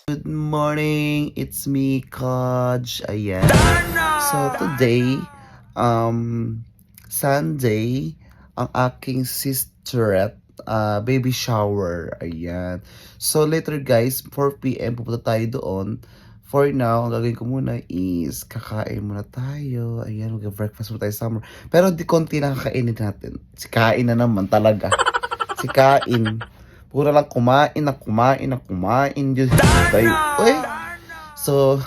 Good morning, it's me, Kaj. Ayan. So today, Sunday, ang aking sisterette, baby shower. Ayan. So later guys, 4 p.m. pupunta tayo doon. For now, ang gagawin ko muna is kakain muna tayo. Ayan, mag-breakfast muna tayo summer. Pero di konti lang kakainin natin. Si Kain na naman talaga. Si Kain. Puro lang kumain na kumain na kumain. Diyos tayo. Uy! So,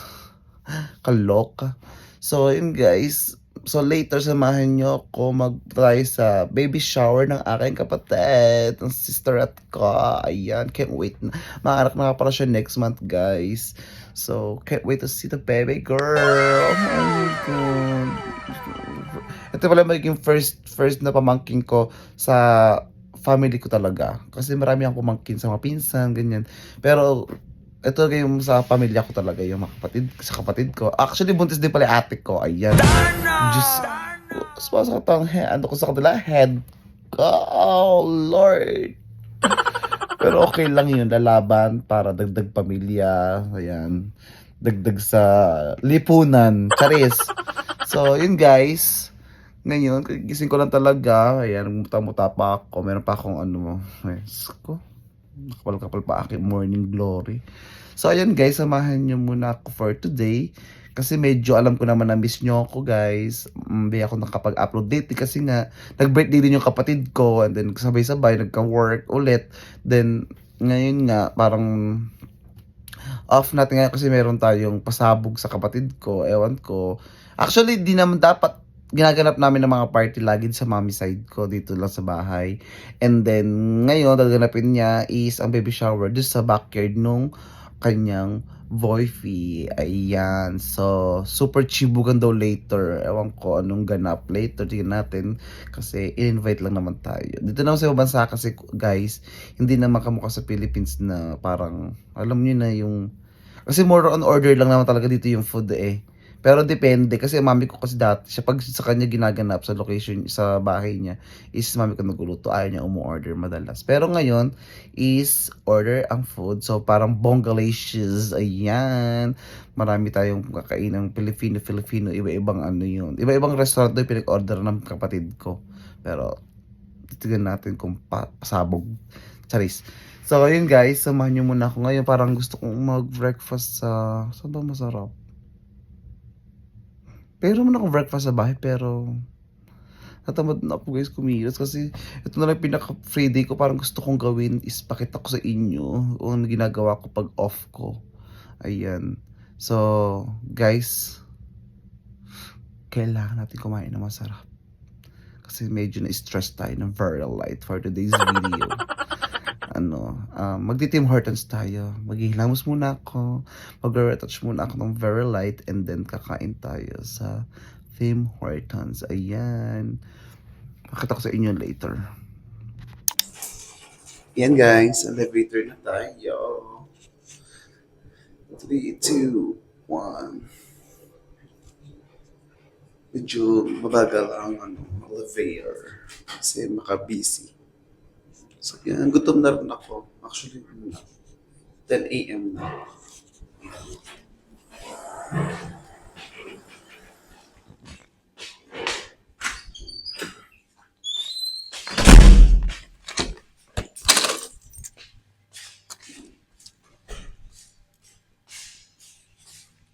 kaloka. So, yun guys. So, later samahan nyo ako mag-try sa baby shower ng aking kapatid, ng sisterette ko. Ayan, can't wait. Maanak na pala siya next month, guys. So, can't wait to see the baby girl. Oh my God. Ito pala magiging first na pamangkin ko sa family ko talaga. Kasi marami akong pamangkin sa mga pinsan, ganyan. Pero ito yung sa pamilya ko talaga, yung mga kapatid, sa kapatid ko. Actually, buntis din pala yung ate ko. Ayan. Diyos ko. Sumasakit ang ano ko sa kanila. Head ko. Oh, Lord. Pero okay lang yun. Lalaban para dagdag pamilya. Ayan. Dagdag sa lipunan. Charis. So, yun guys. Ngayon, gising ko lang talaga. Ayan, muta-muta pa ako. Meron pa akong ano. Yes ko. Nakapal-kapal pa aking morning glory. So, ayan guys, samahan nyo muna ako for today. Kasi medyo alam ko naman na miss nyo ako guys. Hindi ako nakapag-upload date kasi nga, nag-birthday din yung kapatid ko. And then sabay-sabay, nagka-work ulit. Then, ngayon nga, parang off natin ngayon kasi meron tayong pasabog sa kapatid ko. Ewan ko. Actually, di naman dapat ginaganap namin ng mga party lagi sa mommy side ko dito lang sa bahay. And then, ngayon, gaganapin niya is ang baby shower doon sa backyard nung kanyang boyfie. Ayan. So, super chibugan daw later. Ewan ko anong ganap later. Tingnan natin. Kasi, in-invite lang naman tayo. Dito naman sa ibang bansa kasi, guys, hindi naman kamukha sa Philippines na parang, alam niyo na yung, kasi more on order lang naman talaga dito yung food eh. Pero depende kasi mami ko kasi dati siya pag sa kanya ginaganap sa location sa bahay niya is mami ko nagluluto, ayaw niya umu-order madalas. Pero ngayon is order ang food. So parang bongalicious, ayan. Marami tayong kakain ng Filipino, iba-ibang ano yun. Iba-ibang restaurant doon pinag-order ng kapatid ko. Pero titignan natin kung pasabog. Charis. So ayun guys, samahan niyo muna ako ngayon. Parang gusto kong mag-breakfast sa, saan ba masarap? Pero naman akong breakfast sa bahay pero natamad na ako guys kumilos kasi ito na lang pinaka free day ko, parang gusto kong gawin is pakita ko sa inyo kung ano ginagawa ko pag off ko. Ayan. So, guys, kailangan natin kumain ng masarap. Kasi medyo na-stress tayo ng very light for today's video. Magti-Tim Hortons tayo. Maghihilamos muna ako. Mag-retouch muna ako ng very light and then kakain tayo sa Tim Hortons. Ayan. Pakita ko sa inyo later. Yan guys, elevator na tayo. 3, 2, 1. Medyo mabagal ang elevator kasi maka-busy. So yan, gutom na rin ako. Actually, 10 a.m. na.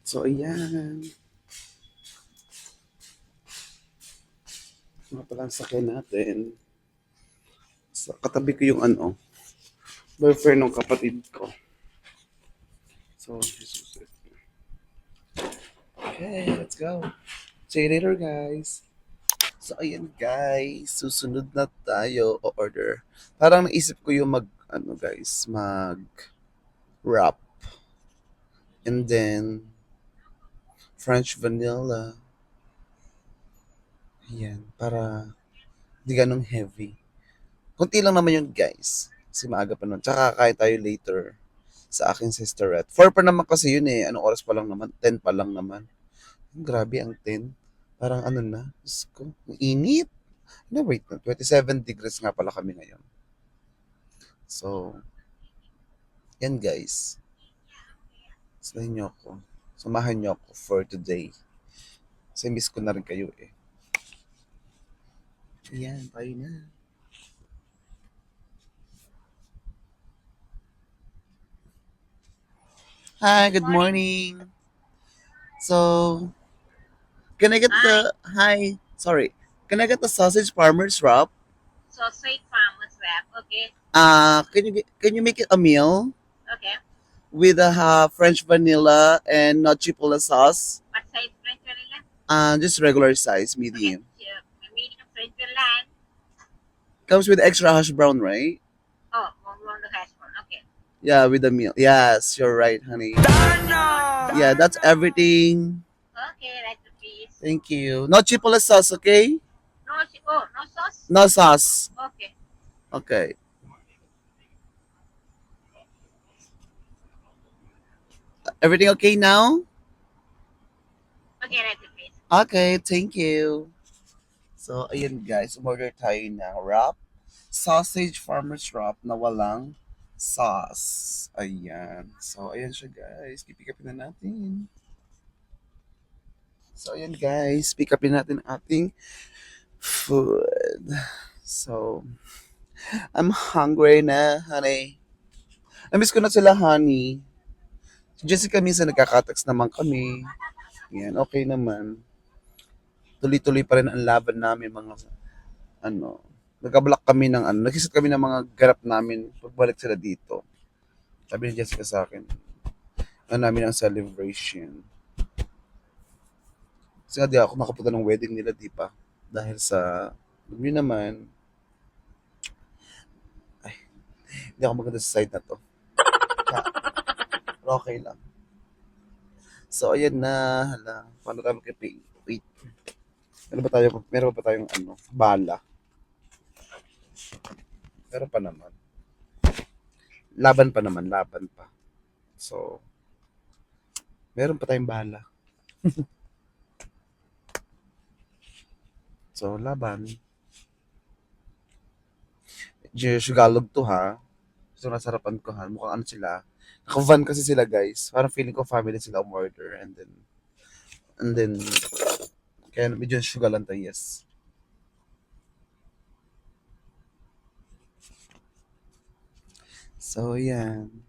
So ayan. Mga palang sakyan natin. So, katabi ko yung boyfriend ng kapatid ko. So, Jesus. Okay, let's go. See you later, guys. So, ayan, guys. Susunod na tayo o order. Parang naisip ko yung guys, mag-wrap. And then, French vanilla. Ayan, para di ganun heavy. Kunti lang naman yun, guys. Kasi maaga pa nun. Tsaka kakain tayo later sa aking sisterette. 4 pa naman kasi yun eh. Anong oras pa lang naman? 10 pa lang naman. Grabe ang 10. Parang ano na. Diyos ko. Ang init. No, wait. 27 degrees nga pala kami ngayon. So, yan guys. Samahan niyo ako. Samahan niyo ako for today. Kasi miss ko na rin kayo eh. Ayan, tayo na. Hi, good morning. So, can I get the hi? Sorry, can I get the sausage farmer's wrap? Sausage farmer's wrap. Okay. Can you make it a meal Okay. with a French vanilla and not chipotle sauce? What size French vanilla? Just regular size, Okay. medium. Medium French vanilla. Comes with extra hash brown, right? Oh, one the hash brown. Okay. Yeah, with the meal. Yes, you're right, honey. Yeah, that's everything. Okay, that's the piece. Thank you. No chipotle sauce, okay? No sauce. No sauce. Okay. Okay. Everything okay now? Okay, that's the piece. Okay, thank you. So, ayun guys, umorder tayo ng wrap. Sausage farmer's wrap na walang sauce. Ayan. So, ayan siya guys. Pick upin na natin. So, ayan guys. Pick upin natin ang ating food. So, I'm hungry na, honey. Namiss ko na sila, honey. Si Jessica minsan nagkakatax naman kami. Yan, okay naman. Tuloy-tuloy pa rin ang laban namin mga ano. Nagka-block kami ng ano, nagsiset kami ng mga ganap namin pagbalik sila dito. Sabi ni Jessica sa akin, ano namin ang celebration. Kasi nga di ako nakapunta ng wedding nila, di pa. Dahil sa, alam niyo naman, ay, hindi ako maganda sa side na to. Pero okay lang. So, ayan na. Hala, paano tayo mag-pay? Wait. Meron ba tayong ano, bala? Meron pa naman. Laban pa. So, meron pa tayong bala. So, laban. Sugalog to ha. So, nasa harapan ko ha. Mukhang ano sila. Naka-van kasi sila guys. Parang feeling ko family sila umorder. And then, kaya medyo sugalan tayo, yes. So, yan.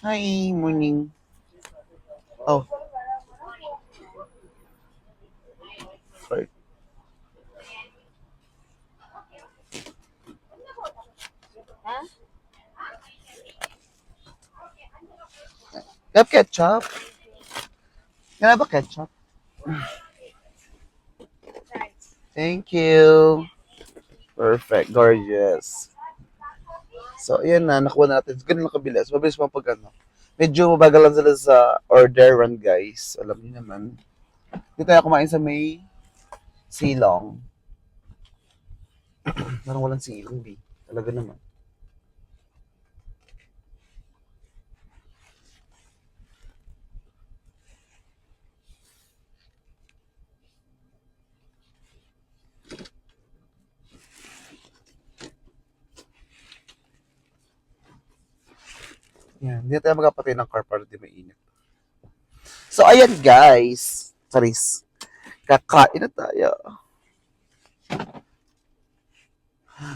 Hi, morning. Oh, sorry. You have ketchup? Can I have a ketchup? Thank you. Perfect. Gorgeous. So, ayan na. Nakuha na natin. Ganun lang kabilis. Mabilis pa pag ano. Medyo mabagal lang sila sa order run, guys. Alam niyo naman. Dito tayo kumain sa may silong. Parang walang silong, B. Talaga naman. Yan. Hindi tayo magkapatay ng car para di mainit. So, ayan, guys. Charis. Kakain na tayo.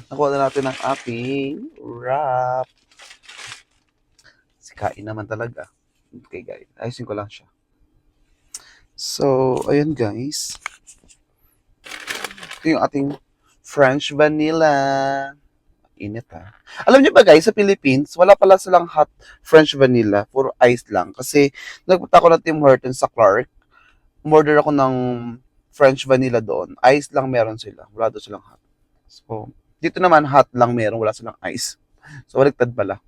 Nakuha na natin ang ating wrap. Kain naman talaga. Okay, guys. Ayusin ko lang siya. So, ayan, guys. Ito yung ating French vanilla. Init ha. Alam niyo ba guys, sa Philippines, wala pala silang hot French vanilla. Puro ice lang. Kasi, nagpunta ako ng Tim Hortons sa Clark. Umorder ako ng French vanilla doon. Ice lang meron sila. Wala doon silang hot. So, dito naman hot lang meron. Wala silang ice. So, baliktad pala.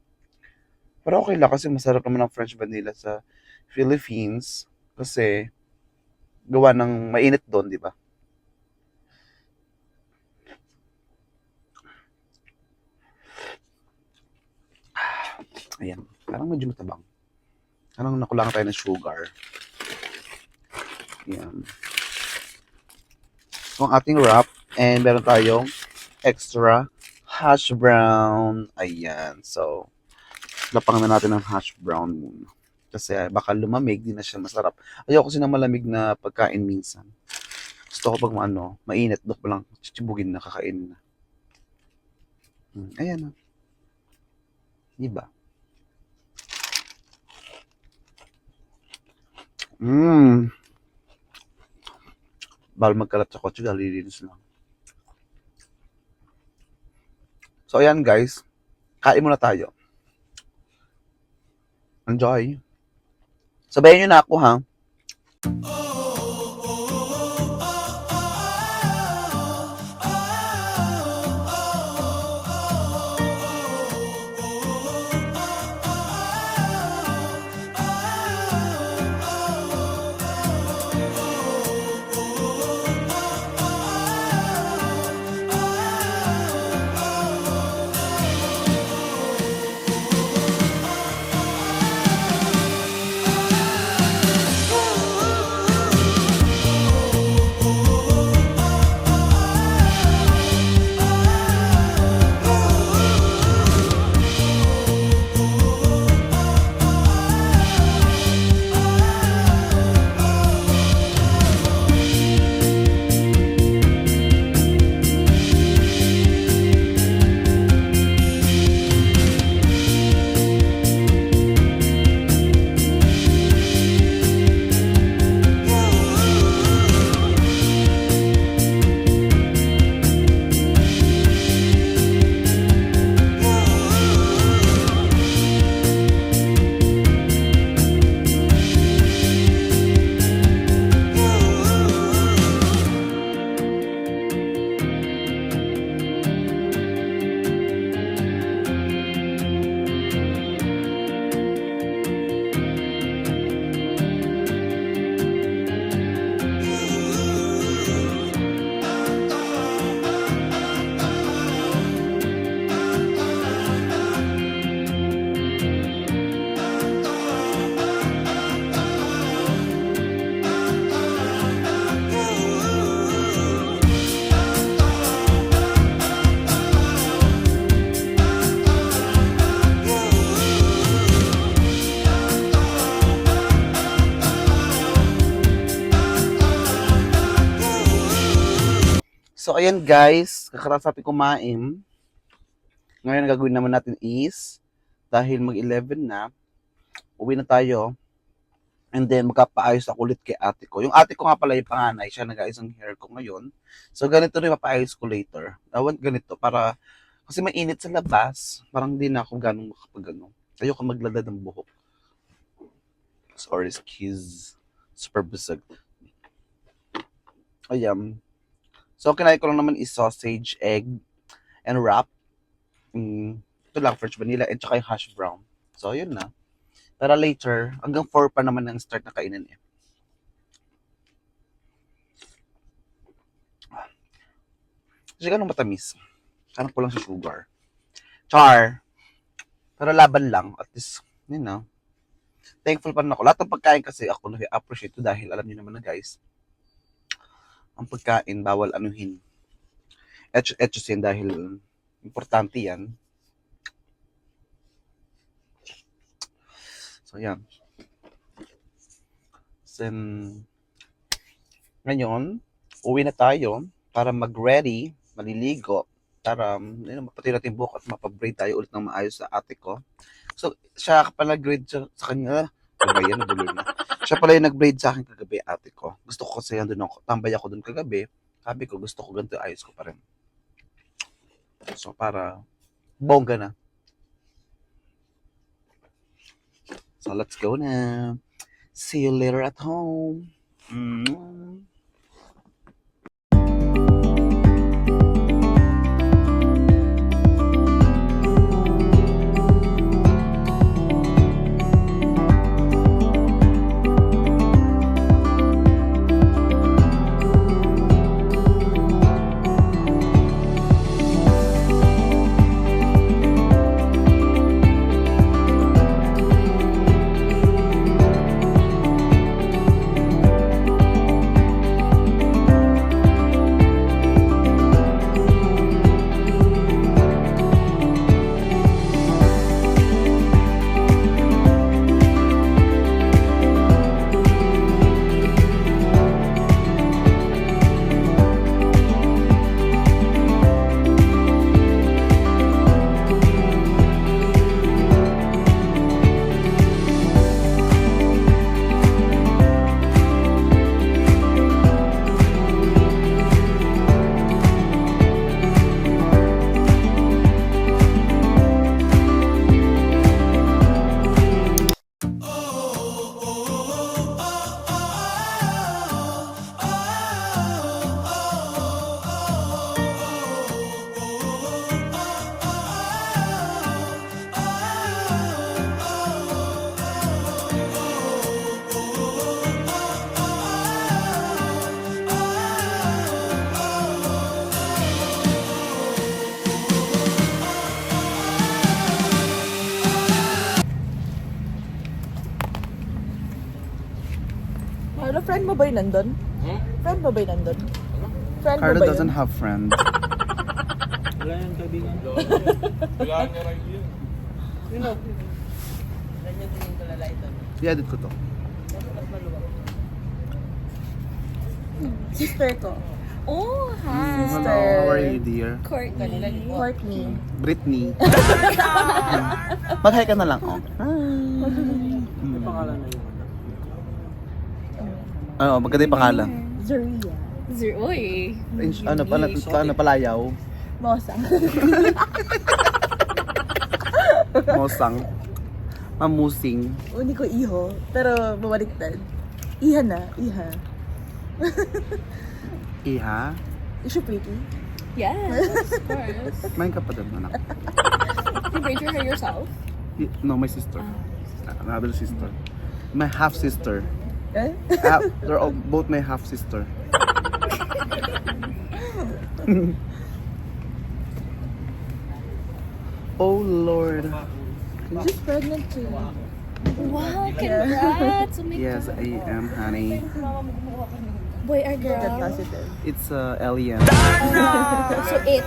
Pero okay lang kasi masarap naman ng French vanilla sa Philippines. Kasi, gawa ng mainit doon, di ba? Ayan. Parang medyo matabang. Parang nakulangan tayo ng sugar. Ayan. So, ang ating wrap. And meron tayong extra hash brown. Ayan. So, lapang na natin ng hash brown muna. Kasi baka lumamig, di na siya masarap. Ayoko kasi ng malamig na pagkain minsan. Gusto ko pag mainit, doon pa lang, tsitsibugin na, kakain na. Ayan. Diba? Bawal magkalat sa kotse, galilinis lang. So, ayan guys. Kain muna tayo. Enjoy. Sabayan nyo na ako, ha? So, ayan guys, kakarating natin kumain. Ngayon, ang gagawin naman natin is, dahil mag-11 na, uwi na tayo. And then, magkapaayos ako ulit kay ate ko. Yung ate ko nga pala yung panganay, siya nag-ayos ang hair ko ngayon. So, ganito rin mapaayos ko later. Ganito, para, kasi mainit sa labas, parang hindi na ako ganong makapag-ano. Ayoko magladad ng buhok. Sorry, excuse. Super busog. Ayan. So, kinain ko lang naman is sausage, egg, and wrap. Ito lang, French vanilla, and tsaka yung hash brown. So, yun na. Pero later, hanggang 4 pa naman ang start na kainin eh. Kasi ganun matamis. Kanan ko lang sa sugar. Char! Pero laban lang. At least, yun na. Thankful pa rin ako. Lahat ng pagkain kasi ako na-appreciate ko dahil alam niyo naman na guys, ang pagkain, bawal anuhin. Etchos yan dahil importante yan. So, yan. Then, ngayon, uwi na tayo para mag-ready, maliligo, para mapatay natin buhok at mapabraid tayo ulit ng maayos sa ate ko. So, siya pala nag-braid sa kanya. Yan, siya pala yung nag-braid sa akin kagabi, ate ko. Gusto ko kasi doon ako, tambay ako doon kagabi. Sabi ko, gusto ko ganito, ayos ko pa rin. So, para bongga na. So, let's go na. See you later at home. Carlo, friend mo ba yun nandun? Friend mo ba yun nandun? Friend mo Carlo ba yun? doesn't have friends. Wala yung kaibigan. I-edit ko to. Sister ko. Oh, hi. Sister. Hello, how are you, dear? Courtney. Courtney. Britney. Mag-hi ka na lang, oh. May pangalan na yun. Oo, maganda yung pangalan. Zaria. Uy. Ano, palayaw? Mosang. Mosang. Mamusing. Uni ko iho, pero bumaliktad. Iha na, iha. Iha? Is she pretty? Yes, of course. Main ka pa din, anak. You rated her yourself? No, my sister. Another sister. My half-sister. Eh? They're all, both my half-sister. Oh, Lord. She's pregnant too. Wow, congrats. Oh my Yes, God. I am, honey. Boy or Get girl? positive. It's alien. So it.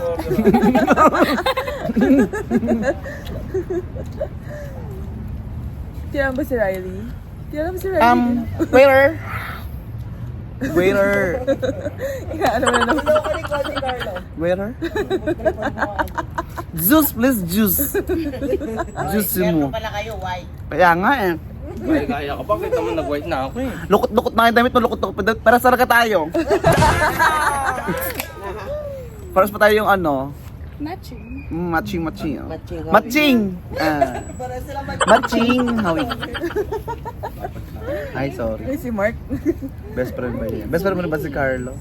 Tira mo ba si Riley? Tira mo si Riley. Waiter! Waiter! Ika, ano na naman. Waiter? Juice, please, juice. Juice mo. Kaya nga eh. Ay, kaya ka pa. Kita mo nag-white na ako eh. Lukot-lukot na yung damit mo, lukot-lukot pa. Para sa ka tayo. Paras pa tayo yung ano, Matching. matching. Matching! Matching! Hawi. Ay, sorry. Ay, si Mark. Best friend ba yan? Best friend mo na ba si Carlo?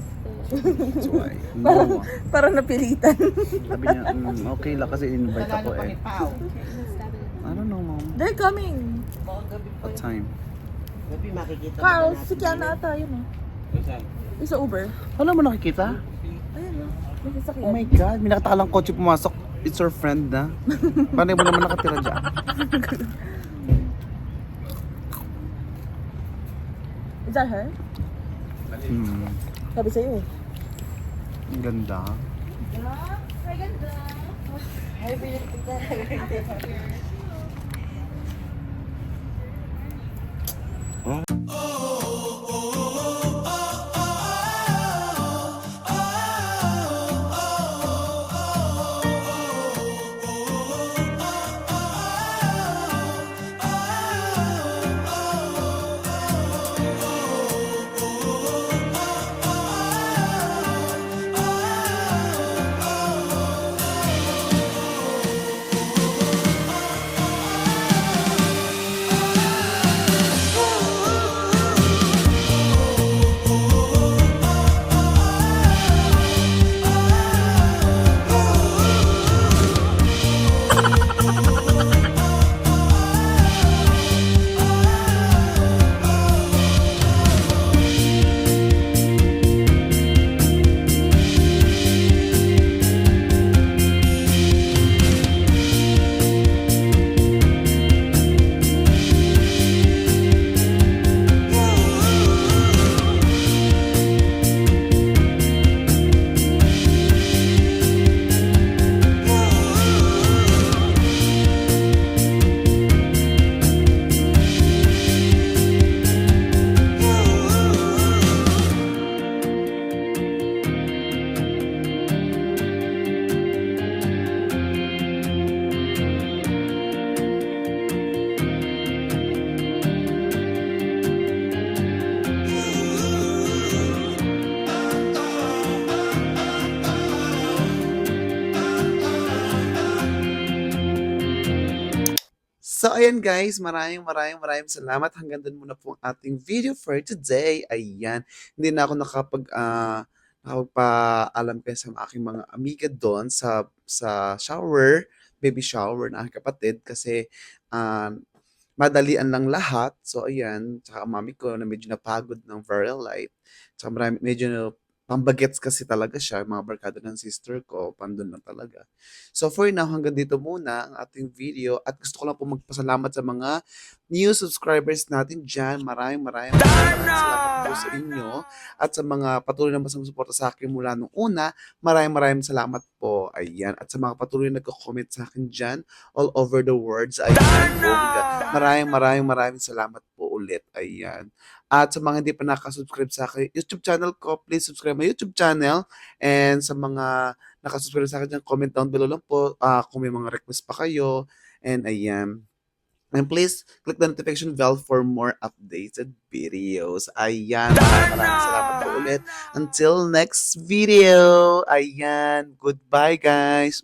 That's why. No. Parang napilitan. Sabi niya, okay lang kasi invite ako eh. I don't know, mom. They're coming. What time? Carl, si Kiana ata yun oh. Yung sa Uber. Wala mo nakikita? Ayun oh. May sasakyan. Oh my God, may nakatakalang kotse pumasok. It's your friend na. Paano mo naman nakatira dyan? Is that her? Sabi sa'yo eh. Ang ganda. So, ayan guys, maraming salamat. Hanggang dun muna po ang ating video for today. Ayan, hindi na ako nakapagpaalam kayo sa aking mga amiga doon sa shower, baby shower na aking kapatid kasi madalian lang lahat. So, ayan, tsaka ang mami ko na medyo napagod ng very light. Tsaka medyo Pambagets kasi talaga siya, mga barkada ng sister ko, pandun lang talaga. So for now, hanggang dito muna ang ating video at gusto ko lang po magpasalamat sa mga new subscribers natin dyan. Maraming salamat po sa inyo at sa mga patuloy na sumusuporta sa akin mula nung una. Maraming salamat po. Ayan. At sa mga patuloy na nagko-comment sa akin dyan all over the words. Ayan. Maraming salamat po ulit. Ayan. At sa mga hindi pa nakasubscribe sa akin YouTube channel ko, please subscribe my YouTube channel. And sa mga nakasubscribe sa akin dyan, comment down below lang po kung may mga request pa kayo. And ayan. And please click the notification bell for more updated videos. Ayan. Maraming salamat po ulit. Until next video. Ayan. Goodbye guys.